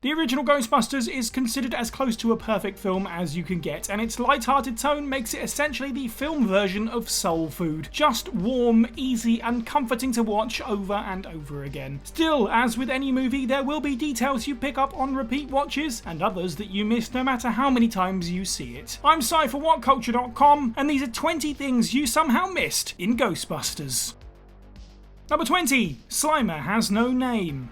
The original Ghostbusters is considered as close to a perfect film as you can get, and its light-hearted tone makes it essentially the film version of soul food. Just warm, easy, and comforting to watch over and over again. Still, as with any movie, there will be details you pick up on repeat watches, and others that you miss no matter how many times you see it. I'm Cy for WhatCulture.com, and these are 20 things you somehow missed in Ghostbusters. Number 20. Slimer has no name.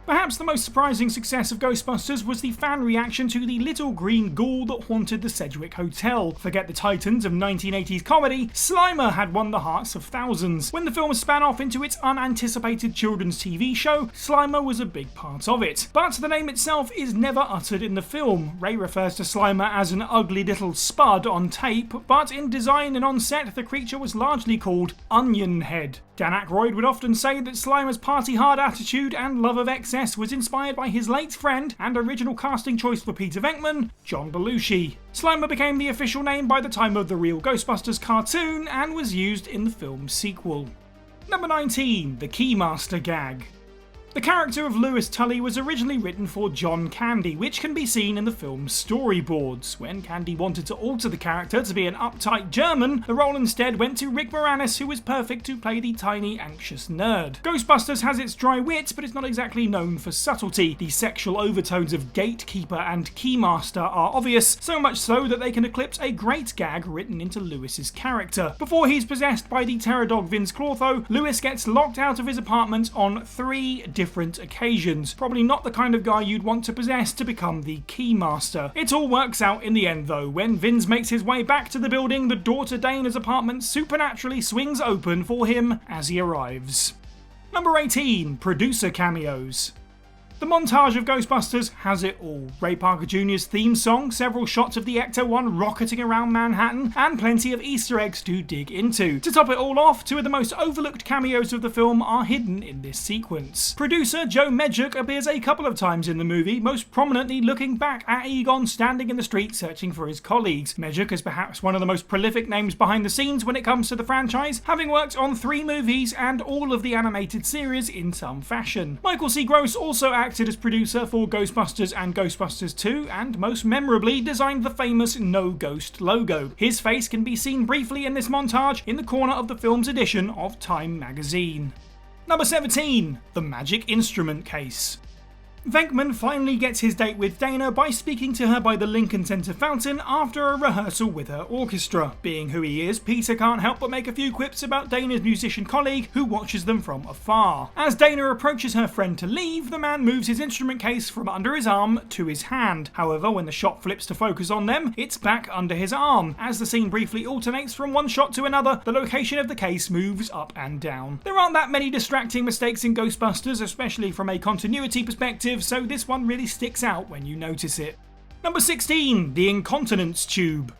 Perhaps the most surprising success of Ghostbusters was the fan reaction to the little green ghoul that haunted the Sedgwick Hotel. Forget the titans of 1980s comedy, Slimer had won the hearts of thousands. When the film span off into its unanticipated children's TV show, Slimer was a big part of it. But the name itself is never uttered in the film. Ray refers to Slimer as an ugly little spud on tape, but in design and on set the creature was largely called Onion Head. Dan Aykroyd would often say that Slimer's party-hard attitude and love of excess was inspired by his late friend and original casting choice for Peter Venkman, John Belushi. Slimer became the official name by the time of the real Ghostbusters cartoon and was used in the film's sequel. Number 19. The Keymaster gag. The character of Louis Tully was originally written for John Candy, which can be seen in the film's storyboards. When Candy wanted to alter the character to be an uptight German, the role instead went to Rick Moranis, who was perfect to play the tiny, anxious nerd. Ghostbusters has its dry wit, but it's not exactly known for subtlety. The sexual overtones of Gatekeeper and Keymaster are obvious, so much so that they can eclipse a great gag written into Louis's character. Before he's possessed by the terror dog Vince Clortho, Louis gets locked out of his apartment on 3 different occasions. Probably not the kind of guy you'd want to possess to become the Keymaster. It all works out in the end though. When Vince makes his way back to the building, the door to Dana's apartment supernaturally swings open for him as he arrives. Number 18. Producer cameos. The montage of Ghostbusters has it all. Ray Parker Jr.'s theme song, several shots of the Ecto-1 rocketing around Manhattan, and plenty of Easter eggs to dig into. To top it all off, 2 of the most overlooked cameos of the film are hidden in this sequence. Producer Joe Medjuck appears a couple of times in the movie, most prominently looking back at Egon standing in the street searching for his colleagues. Medjuck is perhaps one of the most prolific names behind the scenes when it comes to the franchise, having worked on 3 movies and all of the animated series in some fashion. Michael C. Gross also acted as producer for Ghostbusters and Ghostbusters 2, and most memorably designed the famous No Ghost logo. His face can be seen briefly in this montage in the corner of the film's edition of Time magazine. Number 17. The Magic Instrument Case. Venkman finally gets his date with Dana by speaking to her by the Lincoln Center fountain after a rehearsal with her orchestra. Being who he is, Peter can't help but make a few quips about Dana's musician colleague who watches them from afar. As Dana approaches her friend to leave, the man moves his instrument case from under his arm to his hand. However, when the shot flips to focus on them, it's back under his arm. As the scene briefly alternates from one shot to another, the location of the case moves up and down. There aren't that many distracting mistakes in Ghostbusters, especially from a continuity perspective, so this one really sticks out when you notice it. Number 16. The Incontinence Tube.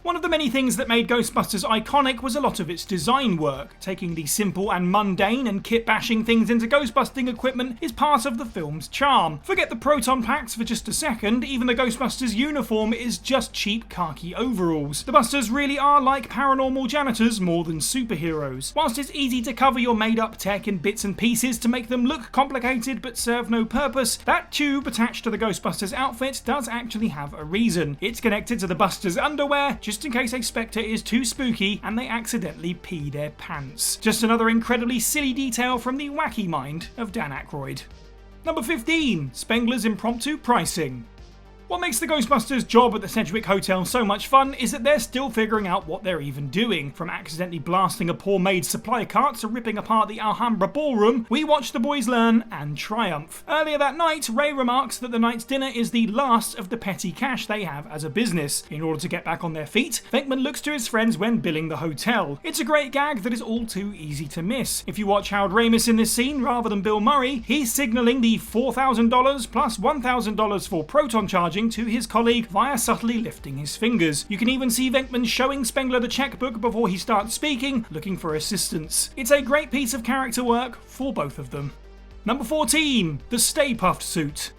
One of the many things that made Ghostbusters iconic was a lot of its design work. Taking the simple and mundane and kit-bashing things into ghostbusting equipment is part of the film's charm. Forget the proton packs for just a second, even the Ghostbusters uniform is just cheap khaki overalls. The Busters really are like paranormal janitors more than superheroes. Whilst it's easy to cover your made-up tech in bits and pieces to make them look complicated but serve no purpose, that tube attached to the Ghostbusters outfit does actually have a reason. It's connected to the Busters' underwear, just in case a Spectre is too spooky and they accidentally pee their pants. Just another incredibly silly detail from the wacky mind of Dan Aykroyd. Number 15. Spengler's impromptu pricing. What makes the Ghostbusters job at the Sedgwick Hotel so much fun is that they're still figuring out what they're even doing. From accidentally blasting a poor maid supply cart to ripping apart the Alhambra ballroom, we watch the boys learn and triumph. Earlier that night, Ray remarks that the night's dinner is the last of the petty cash they have as a business. In order to get back on their feet, Venkman looks to his friends when billing the hotel. It's a great gag that is all too easy to miss. If you watch Harold Ramis in this scene rather than Bill Murray, he's signalling the $4,000 plus $1,000 for proton charging to his colleague via subtly lifting his fingers. You can even see Venkman showing Spengler the checkbook before he starts speaking, looking for assistance. It's a great piece of character work for both of them. Number 14. The Stay Puft Suit.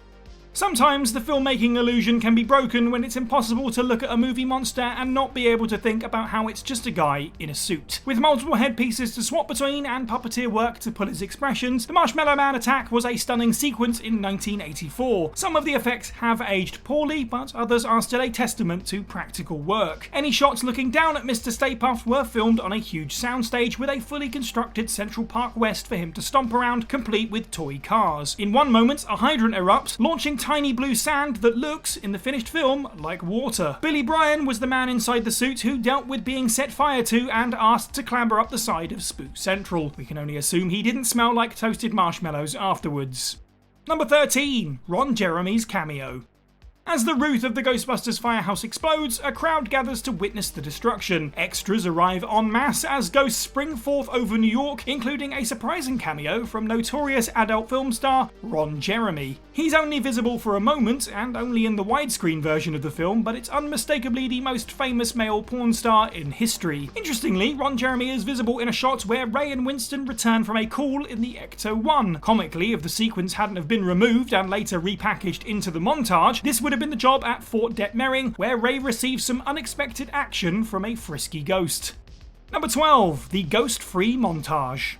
Sometimes the filmmaking illusion can be broken when it's impossible to look at a movie monster and not be able to think about how it's just a guy in a suit. With multiple headpieces to swap between and puppeteer work to pull his expressions, the Marshmallow Man attack was a stunning sequence in 1984. Some of the effects have aged poorly, but others are still a testament to practical work. Any shots looking down at Mr. Stay Puft were filmed on a huge soundstage with a fully constructed Central Park West for him to stomp around, complete with toy cars. In one moment, a hydrant erupts, launching tiny blue sand that looks, in the finished film, like water. Billy Bryan was the man inside the suit who dealt with being set fire to and asked to clamber up the side of Spook Central. We can only assume he didn't smell like toasted marshmallows afterwards. Number 13. Ron Jeremy's cameo. As the roof of the Ghostbusters firehouse explodes, a crowd gathers to witness the destruction. Extras arrive en masse as ghosts spring forth over New York, including a surprising cameo from notorious adult film star Ron Jeremy. He's only visible for a moment, and only in the widescreen version of the film, but it's unmistakably the most famous male porn star in history. Interestingly, Ron Jeremy is visible in a shot where Ray and Winston return from a call in the Ecto-1. Comically, if the sequence hadn't have been removed and later repackaged into the montage, this would have been the job at Fort Detmering, where Ray receives some unexpected action from a frisky ghost. Number 12. The Ghost-Free Montage.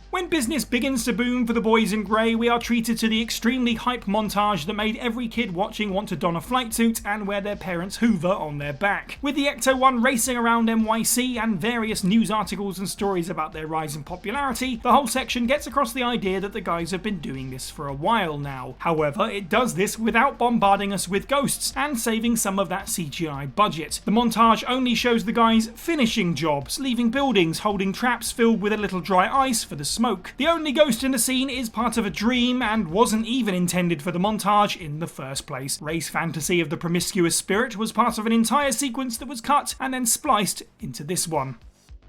When business begins to boom for the boys in grey, we are treated to the extremely hype montage that made every kid watching want to don a flight suit and wear their parents' Hoover on their back. With the Ecto-1 racing around NYC and various news articles and stories about their rise in popularity, the whole section gets across the idea that the guys have been doing this for a while now. However, it does this without bombarding us with ghosts and saving some of that CGI budget. The montage only shows the guys finishing jobs, leaving buildings holding traps filled with a little dry ice for the smoke. The only ghost in the scene is part of a dream and wasn't even intended for the montage in the first place. Ray's fantasy of the promiscuous spirit was part of an entire sequence that was cut and then spliced into this one.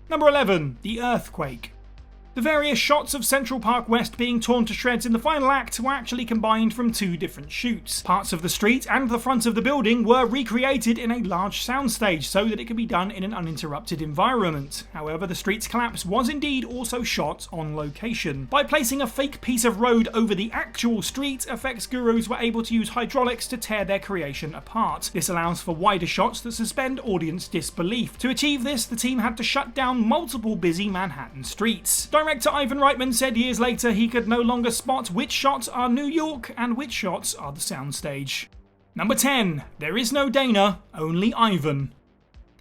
Number 11. The Earthquake. The various shots of Central Park West being torn to shreds in the final act were actually combined from two different shoots. Parts of the street and the front of the building were recreated in a large soundstage so that it could be done in an uninterrupted environment. However, the street's collapse was indeed also shot on location. By placing a fake piece of road over the actual street, effects gurus were able to use hydraulics to tear their creation apart. This allows for wider shots that suspend audience disbelief. To achieve this, the team had to shut down multiple busy Manhattan streets. Director Ivan Reitman said years later he could no longer spot which shots are New York and which shots are the soundstage. Number 10. There is no Dana, only Ivan.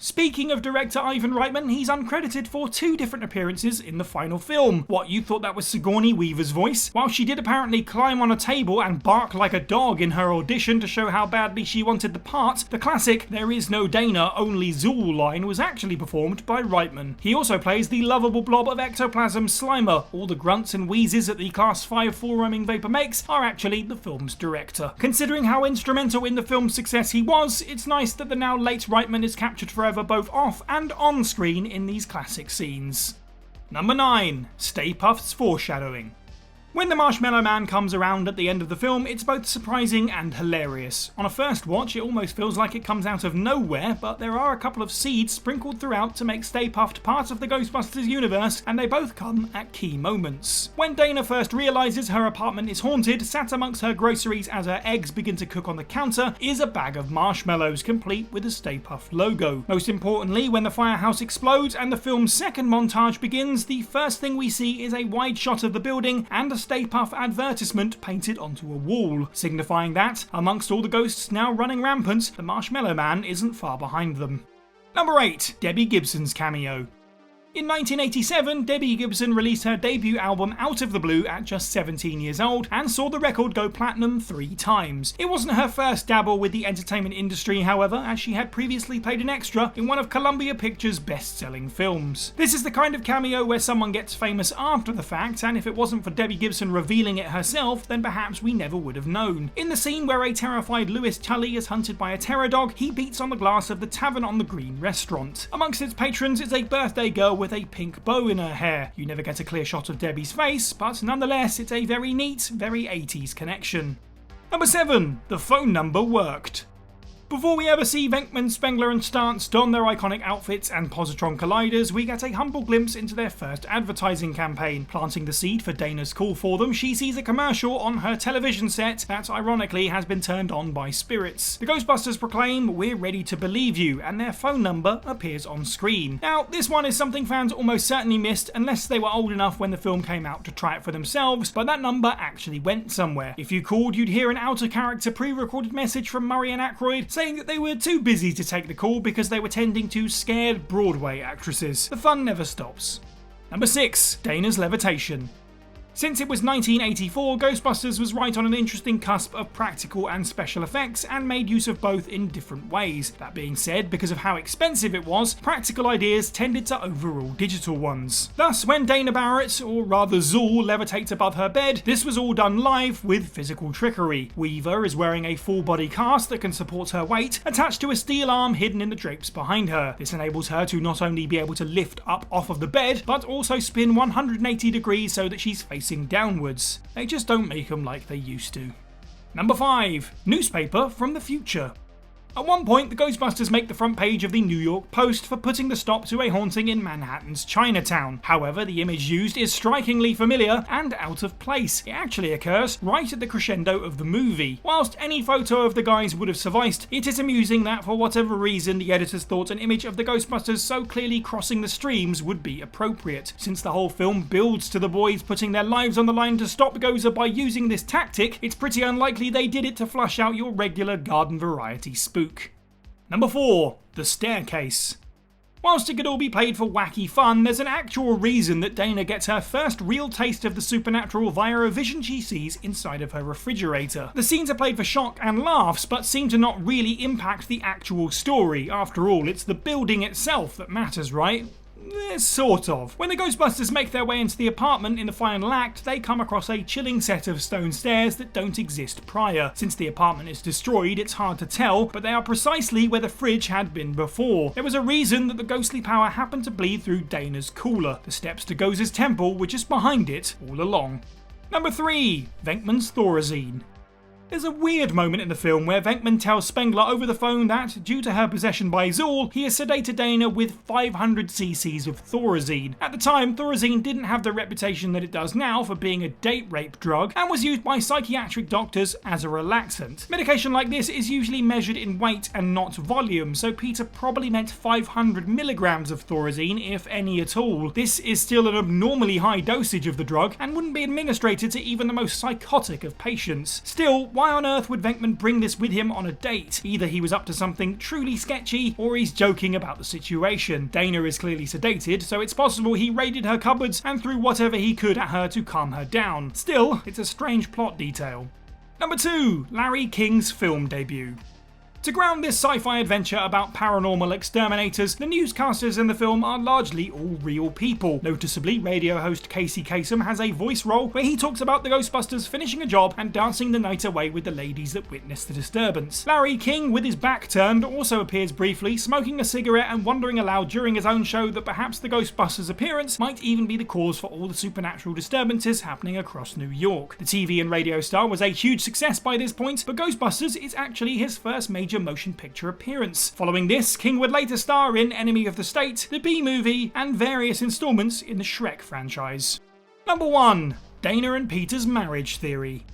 Speaking of director Ivan Reitman, he's uncredited for two different appearances in the final film. What, you thought that was Sigourney Weaver's voice? While she did apparently climb on a table and bark like a dog in her audition to show how badly she wanted the part, the classic "There is no Dana, only Zool" line was actually performed by Reitman. He also plays the lovable blob of ectoplasm Slimer. All the grunts and wheezes that the Class 5 four-roaming vapor makes are actually the film's director. Considering how instrumental in the film's success he was, it's nice that the now late Reitman is captured forever both off and on screen in these classic scenes. Number 9. Stay Puft's Foreshadowing. When the Marshmallow Man comes around at the end of the film, it's both surprising and hilarious. On a first watch, it almost feels like it comes out of nowhere, but there are a couple of seeds sprinkled throughout to make Stay Puft part of the Ghostbusters universe, and they both come at key moments. When Dana first realises her apartment is haunted, sat amongst her groceries as her eggs begin to cook on the counter is a bag of marshmallows, complete with the Stay Puft logo. Most importantly, when the firehouse explodes and the film's second montage begins, the first thing we see is a wide shot of the building and a Stay Puft advertisement painted onto a wall, signifying that, amongst all the ghosts now running rampant, the Marshmallow Man isn't far behind them. Number 8. Debbie Gibson's cameo. In 1987, Debbie Gibson released her debut album Out of the Blue at just 17 years old and saw the record go platinum 3 times. It wasn't her first dabble with the entertainment industry, however, as she had previously played an extra in one of Columbia Pictures' best-selling films. This is the kind of cameo where someone gets famous after the fact, and if it wasn't for Debbie Gibson revealing it herself, then perhaps we never would have known. In the scene where a terrified Louis Tully is hunted by a terror dog, he beats on the glass of the Tavern on the Green restaurant. Amongst its patrons is a birthday girl with a pink bow in her hair. You never get a clear shot of Debbie's face, but nonetheless it's a very neat, very 80s connection. Number 7. The phone number worked. Before we ever see Venkman, Spengler and Stantz don their iconic outfits and positron colliders, we get a humble glimpse into their first advertising campaign. Planting the seed for Dana's call for them, she sees a commercial on her television set that ironically has been turned on by spirits. The Ghostbusters proclaim, "We're ready to believe you," and their phone number appears on screen. Now, this one is something fans almost certainly missed unless they were old enough when the film came out to try it for themselves, but that number actually went somewhere. If you called, you'd hear an out-of-character pre-recorded message from Murray and Aykroyd saying that they were too busy to take the call because they were tending to scared Broadway actresses. The fun never stops. Number 6. Dana's levitation. Since it was 1984, Ghostbusters was right on an interesting cusp of practical and special effects and made use of both in different ways. That being said, because of how expensive it was, practical ideas tended to overrule digital ones. Thus, when Dana Barrett, or rather Zuul, levitates above her bed, this was all done live with physical trickery. Weaver is wearing a full-body cast that can support her weight, attached to a steel arm hidden in the drapes behind her. This enables her to not only be able to lift up off of the bed, but also spin 180 degrees so that she's facing downwards. They just don't make them like they used to. Number 5. Newspaper from the future. At one point, the Ghostbusters make the front page of the New York Post for putting the stop to a haunting in Manhattan's Chinatown. However, the image used is strikingly familiar and out of place. It actually occurs right at the crescendo of the movie. Whilst any photo of the guys would have sufficed, it is amusing that for whatever reason the editors thought an image of the Ghostbusters so clearly crossing the streams would be appropriate. Since the whole film builds to the boys putting their lives on the line to stop Gozer by using this tactic, it's pretty unlikely they did it to flush out your regular garden variety spook. Number 4. The Staircase. Whilst it could all be played for wacky fun, there's an actual reason that Dana gets her first real taste of the supernatural via a vision she sees inside of her refrigerator. The scenes are played for shock and laughs, but seem to not really impact the actual story. After all, it's the building itself that matters, right? Sort of. When the Ghostbusters make their way into the apartment in the final act, they come across a chilling set of stone stairs that don't exist prior. Since the apartment is destroyed, it's hard to tell, but they are precisely where the fridge had been before. There was a reason that the ghostly power happened to bleed through Dana's cooler. The steps to Gozer's temple were just behind it all along. Number 3. Venkman's Thorazine. There's a weird moment in the film where Venkman tells Spengler over the phone that, due to her possession by Zuul, he has sedated Dana with 500 cc's of Thorazine. At the time, Thorazine didn't have the reputation that it does now for being a date rape drug, and was used by psychiatric doctors as a relaxant. Medication like this is usually measured in weight and not volume, so Peter probably meant 500 milligrams of Thorazine, if any at all. This is still an abnormally high dosage of the drug, and wouldn't be administered to even the most psychotic of patients. Still, why on earth would Venkman bring this with him on a date? Either he was up to something truly sketchy, or he's joking about the situation. Dana is clearly sedated, so it's possible he raided her cupboards and threw whatever he could at her to calm her down. Still, it's a strange plot detail. Number 2. Larry King's film debut. To ground this sci-fi adventure about paranormal exterminators, the newscasters in the film are largely all real people. Noticeably, radio host Casey Kasem has a voice role where he talks about the Ghostbusters finishing a job and dancing the night away with the ladies that witnessed the disturbance. Larry King, with his back turned, also appears briefly, smoking a cigarette and wondering aloud during his own show that perhaps the Ghostbusters' appearance might even be the cause for all the supernatural disturbances happening across New York. The TV and radio star was a huge success by this point, but Ghostbusters is actually his first major motion picture appearance. Following this, King would later star in Enemy of the State, the B-Movie, and various installments in the Shrek franchise. Number 1. Dana and Peter's marriage theory.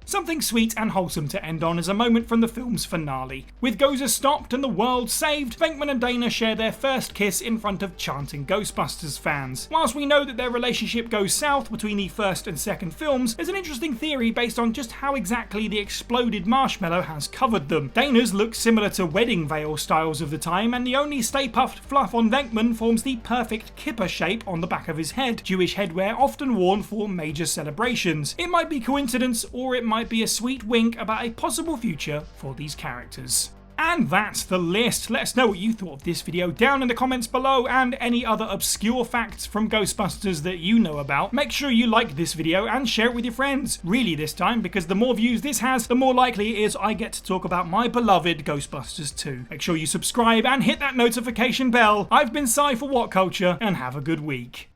Something sweet and wholesome to end on is a moment from the film's finale. With Gozer stopped and the world saved, Venkman and Dana share their first kiss in front of chanting Ghostbusters fans. Whilst we know that their relationship goes south between the first and second films, there's an interesting theory based on just how exactly the exploded marshmallow has covered them. Dana's look similar to wedding veil styles of the time, and the only Stay Puft fluff on Venkman forms the perfect kipper shape on the back of his head, Jewish headwear often worn for major celebrations. It might be coincidence, or it might be a sweet wink about a possible future for these characters. And that's the list. Let us know what you thought of this video down in the comments below, and any other obscure facts from Ghostbusters that you know about. Make sure you like this video and share it with your friends. Really this time, because the more views this has, the more likely it is I get to talk about my beloved Ghostbusters 2. Make sure you subscribe and hit that notification bell. I've been Cy for What Culture, and have a good week.